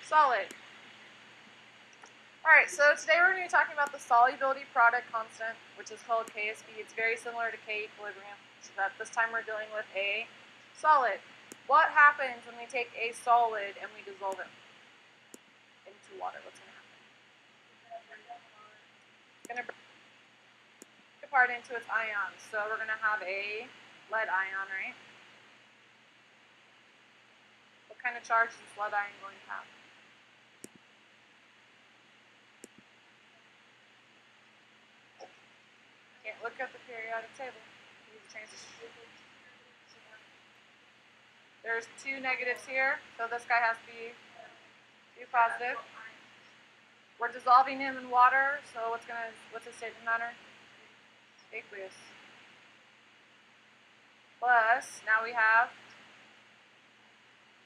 solid. Alright, so today we're going to be talking about the solubility product constant, which is called KSP. It's very similar to K equilibrium, so that this time we're dealing with a solid. What happens when we take a solid and we dissolve it into water? What's going to happen? It's going to break apart into its ions. So we're going to have a lead ion, right? What kind of charge is this lead ion going to have? Can't look at the periodic table. Use the transition. There's two negatives here, so this guy has to be 2 positive. We're dissolving him in water, so what's the state of the matter? Aqueous. Plus, now we have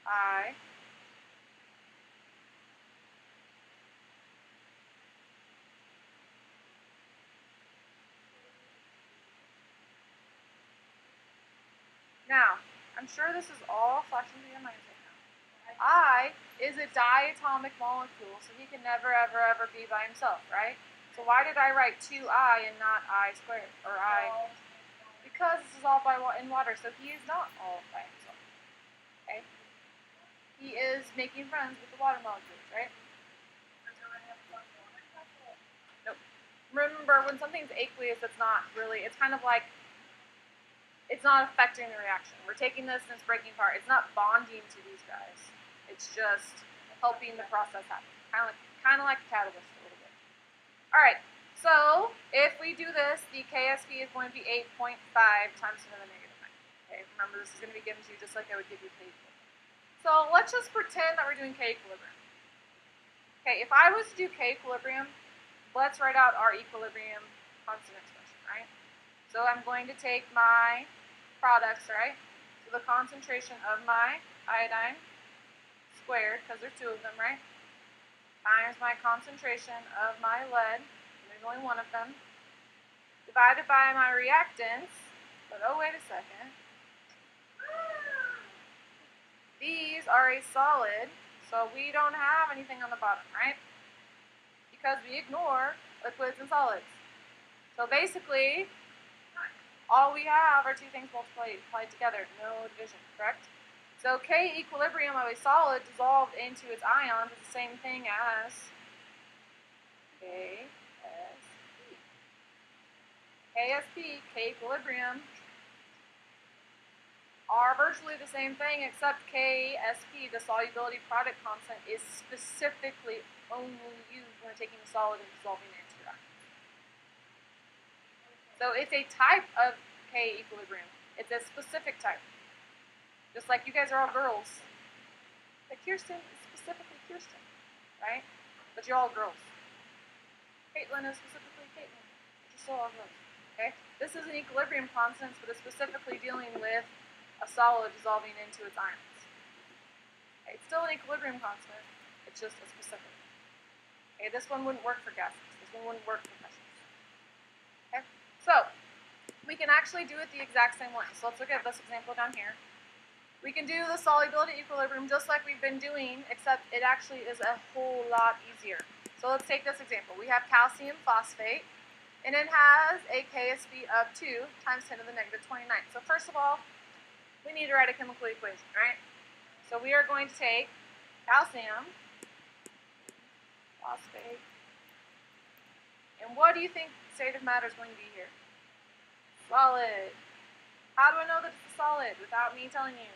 I. Now, I'm sure this is all flashing through your minds right now. I is a diatomic molecule, so he can never, ever, ever be by himself, right? So why did I write 2I and not I squared, or I? Because this is all in water, so he is not all by himself, okay? He is making friends with the water molecules, right? Nope. Remember, when something's aqueous, it's not really, it's kind of like, it's not affecting the reaction. We're taking this and it's breaking apart. It's not bonding to these guys. It's just helping the process happen. Kind of like a catalyst a little bit. Alright, so if we do this, the KSP is going to be 8.5 times 10 to the negative 9. Okay, remember this is going to be given to you just like I would give you K equilibrium. So let's just pretend that we're doing K equilibrium. Okay, if I was to do K equilibrium, let's write out our equilibrium constant expression, right? So I'm going to take my products, right? So the concentration of my iodine squared, because there's 2 of them, right? Times my concentration of my lead, and there's only one of them, divided by my reactants, but oh wait a second. These are a solid, so we don't have anything on the bottom, right? Because we ignore liquids and solids. So basically, all we have are 2 things multiplied together, no division, correct? So K equilibrium of a solid dissolved into its ions is the same thing as KSP. KSP, K equilibrium, are virtually the same thing, except KSP, the solubility product constant, is specifically only used when taking a solid and dissolving it into it. So it's a type of K equilibrium. It's a specific type. Just like you guys are all girls. Like Kirsten is specifically Kirsten, right? But you're all girls. Caitlin is specifically Caitlin. But you're still all girls, okay? This is an equilibrium constant, but it's specifically dealing with a solid dissolving into its ions. Okay, it's still an equilibrium constant. It's just a specific. Okay, this one wouldn't work for gases. This one wouldn't work for pressures. Okay, so we can actually do it the exact same way. So let's look at this example down here. We can do the solubility equilibrium just like we've been doing, except it actually is a whole lot easier. So let's take this example. We have calcium phosphate, and it has a KSP of 2 times 10 to the negative 29. So first of all, we need to write a chemical equation, right? So we are going to take calcium phosphate, and what do you think the state of matter is going to be here? Solid. How do I know that it's a solid without me telling you?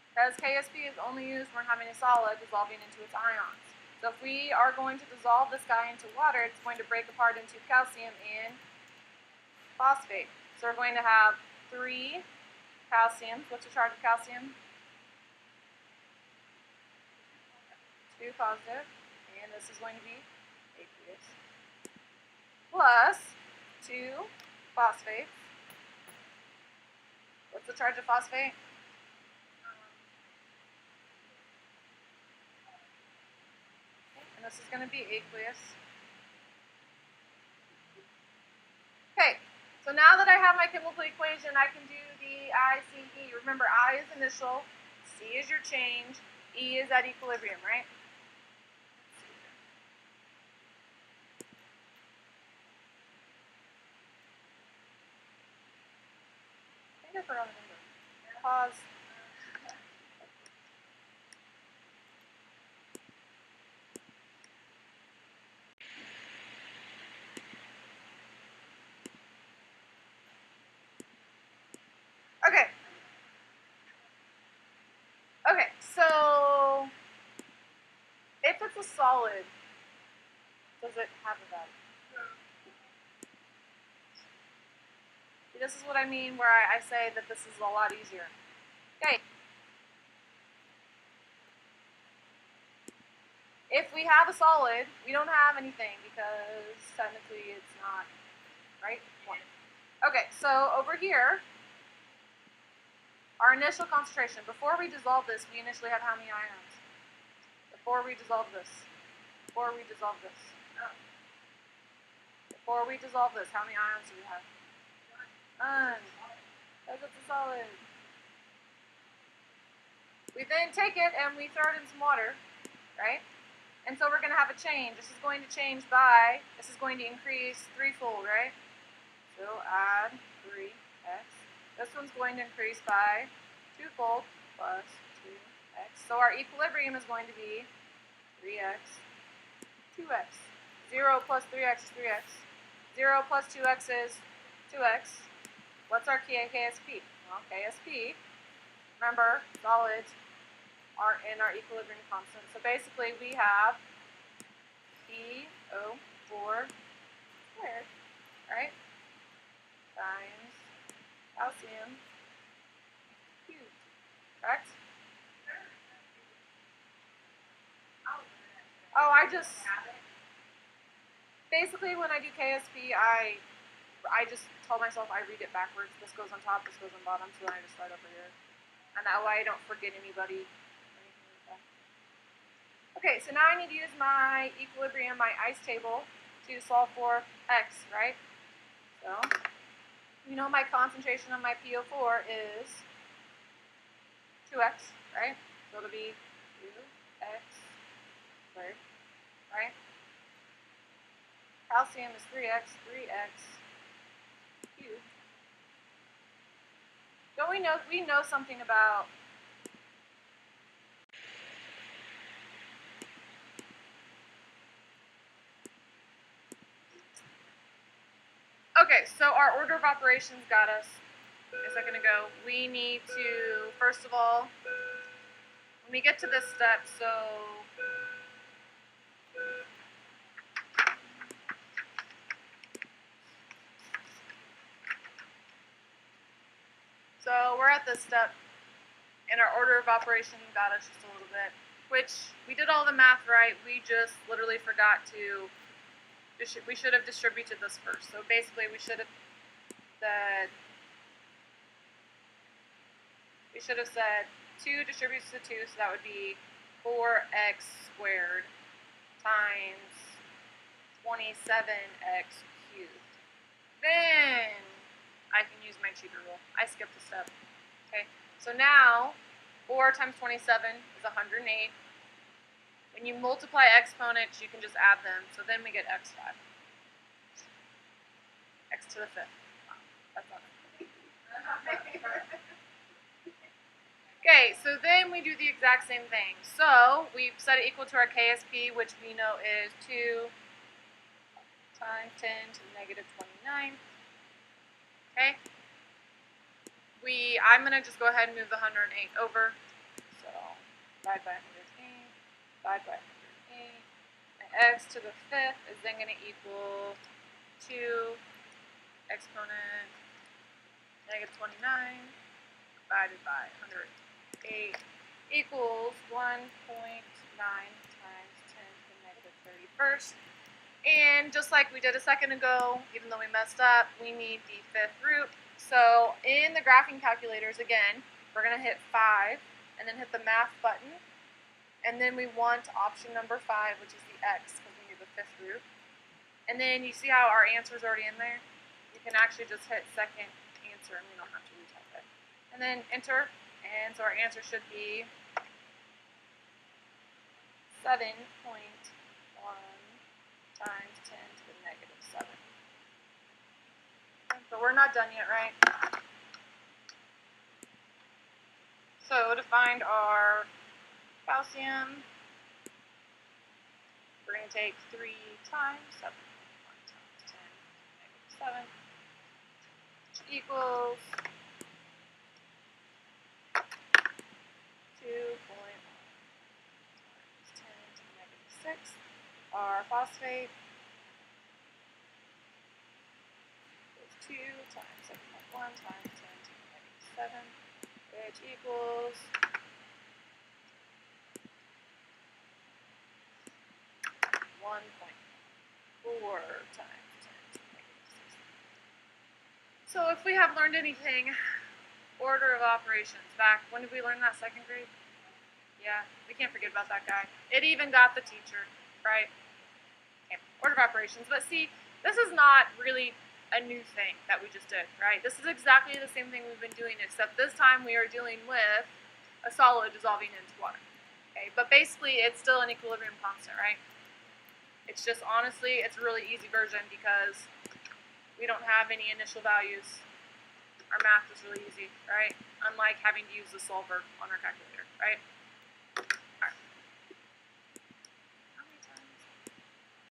Because KSP is only used when having a solid dissolving into its ions. So if we are going to dissolve this guy into water, it's going to break apart into calcium and phosphate. So we're going to have 3 calciums. What's the charge of calcium? 2 positive, and this is going to be aqueous. Plus 2 phosphates. What's the charge of phosphate? And this is going to be aqueous. Okay, so now that I have my chemical equation, I can do the ICE. Remember, I is initial, C is your change, E is at equilibrium, right? I think I forgot the number. Pause. Okay. Okay, so if it's a solid, does it have a value? This is what I mean where I say that this is a lot easier. Okay. If we have a solid, we don't have anything because technically it's not, right? 1. Okay, so over here, our initial concentration, before we dissolve this, we initially have how many ions? Before we dissolve this. Before we dissolve this. Before we dissolve this, how many ions do we have? None. Because it's a solid. We then take it and we throw it in some water, right? And so we're going to have a change. This is going to change by, this is going to increase threefold, right? So add 3x. This one's going to increase by twofold plus 2x. So our equilibrium is going to be 3x, 2x. 0 plus 3x is 3x. 0 plus 2x is 2x. What's our KSP? Well, KSP, remember, solids are in our equilibrium constant. So basically we have PO4 squared, right? Times calcium cubed, correct? Oh, basically when I do KSP, I just tell myself I read it backwards. This goes on top, this goes on bottom, so then I just start over here. And that way I don't forget anybody. Okay, so now I need to use my equilibrium, my ice table, to solve for x, right? So, you know my concentration of my PO4 is 2x, right? So it'll be 2x squared, right? Calcium is 3x cubed. Don't we know something about okay, so our order of operations got us a second ago. We need to, first of all, when we get to this step, so we're at this step, and our order of operations got us just a little bit, which we did all the math right. We just literally forgot to, we should have distributed this first. So basically we should have said 2 distributes to 2, so that would be 4x squared times 27x cubed. Then I can use my cheater rule. I skipped a step. Okay, so now 4 times 27 is 108. When you multiply exponents, you can just add them. So then we get x5. X to the 5th. Wow, that's not it. Okay, so then we do the exact same thing. So we've set it equal to our KSP, which we know is 2 times 10 to the negative 29. Okay. I'm going to just go ahead and move the 108 over. So divide by 108, divide by 108. And x to the 5th is then going to equal 2 exponent negative 29 divided by 108 equals 1.9 times 10 to the negative 31st. And just like we did a second ago, even though we messed up, we need the 5th root. So in the graphing calculators, again, we're going to hit 5 and then hit the math button. And then we want option number 5, which is the x, because we need the 5th root. And then you see how our answer is already in there? You can actually just hit second answer and we don't have to retype it. And then enter. And so our answer should be times 10 to the negative 7. But we're not done yet, right? So to find our calcium, we're going to take 3 times 7. 1 times 10 to the negative 7, which equals 2.1 times 10 to the negative 6. Our phosphate is 2 times 7.1 times 10 to the negative 7, which equals 1.4 times 10 to the negative 6. So if we have learned anything, order of operations, back, when did we learn that, 2nd grade? Yeah, we can't forget about that guy. It even got the teacher, right? Okay, order of operations. But see, this is not really a new thing that we just did, right? This is exactly the same thing we've been doing, except this time we are dealing with a solid dissolving into water. Okay, but basically it's still an equilibrium constant, right? It's just, honestly, it's a really easy version because we don't have any initial values. Our math is really easy, right? Unlike having to use the solver on our calculator, right?